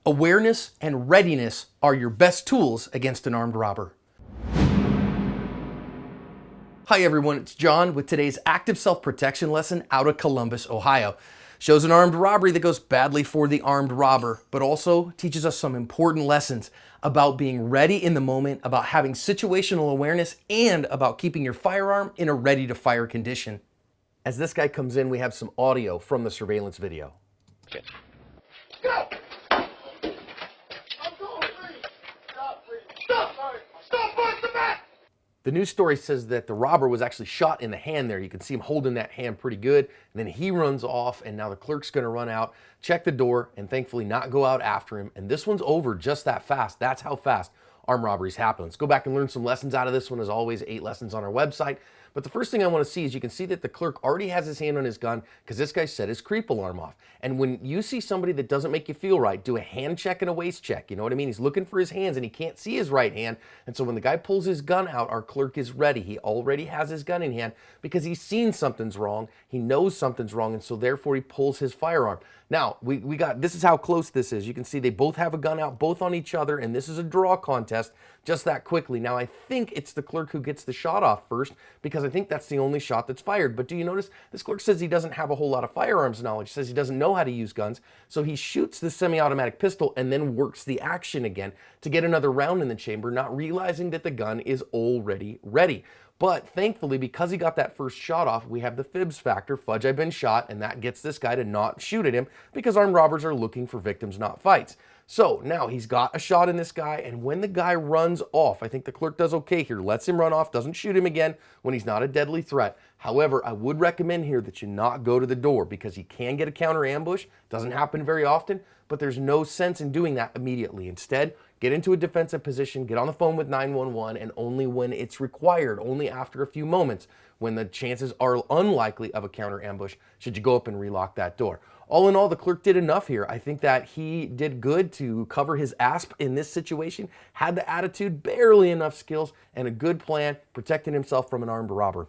Awareness and readiness are your best tools against an armed robber. Hi everyone, it's John with today's active self-protection lesson out of Columbus, Ohio. Shows an armed robbery that goes badly for the armed robber, but also teaches us some important lessons about being ready in the moment, about having situational awareness, and about keeping your firearm in a ready-to-fire condition. As this guy comes in, we have some audio from the surveillance video. Okay. Go! I'm going, please. Stop, please. Stop! Sorry. Stop, punch the back! The news story says that the robber was actually shot in the hand there. You can see him holding that hand pretty good. And then he runs off, and now the clerk's gonna run out, check the door, and thankfully not go out after him. And this one's over just that fast. That's how fast armed robberies happen. Let's go back and learn some lessons out of this one. As always, 8 lessons on our website. But the first thing I want to see is you can see that the clerk already has his hand on his gun because this guy set his creep alarm off. And when you see somebody that doesn't make you feel right, do a hand check and a waist check. You know what I mean? He's looking for his hands and he can't see his right hand. And so when the guy pulls his gun out, our clerk is ready. He already has his gun in hand because he's seen something's wrong. He knows something's wrong, and so therefore he pulls his firearm. Now, this is how close this is. You can see they both have a gun out, both on each other, and this is a draw contest just that quickly. Now, I think it's the clerk who gets the shot off first because I think that's the only shot that's fired. But do you notice this clerk says he doesn't have a whole lot of firearms knowledge, says he doesn't know how to use guns, so he shoots the semi-automatic pistol and then works the action again to get another round in the chamber, not realizing that the gun is already ready. But thankfully, because he got that first shot off, we have the fibs factor, fudge I've been shot, and that gets this guy to not shoot at him because armed robbers are looking for victims, not fights. So now he's got a shot in this guy, and when the guy runs off, I think the clerk does okay here, lets him run off, doesn't shoot him again when he's not a deadly threat. However, I would recommend here that you not go to the door because he can get a counter ambush. Doesn't happen very often, but there's no sense in doing that immediately. Instead, get into a defensive position, get on the phone with 911, and only when it's required, only after a few moments, when the chances are unlikely of a counter ambush, should you go up and relock that door. All in all, the clerk did enough here. I think that he did good to cover his asp in this situation, had the attitude, barely enough skills, and a good plan, protecting himself from an armed robber.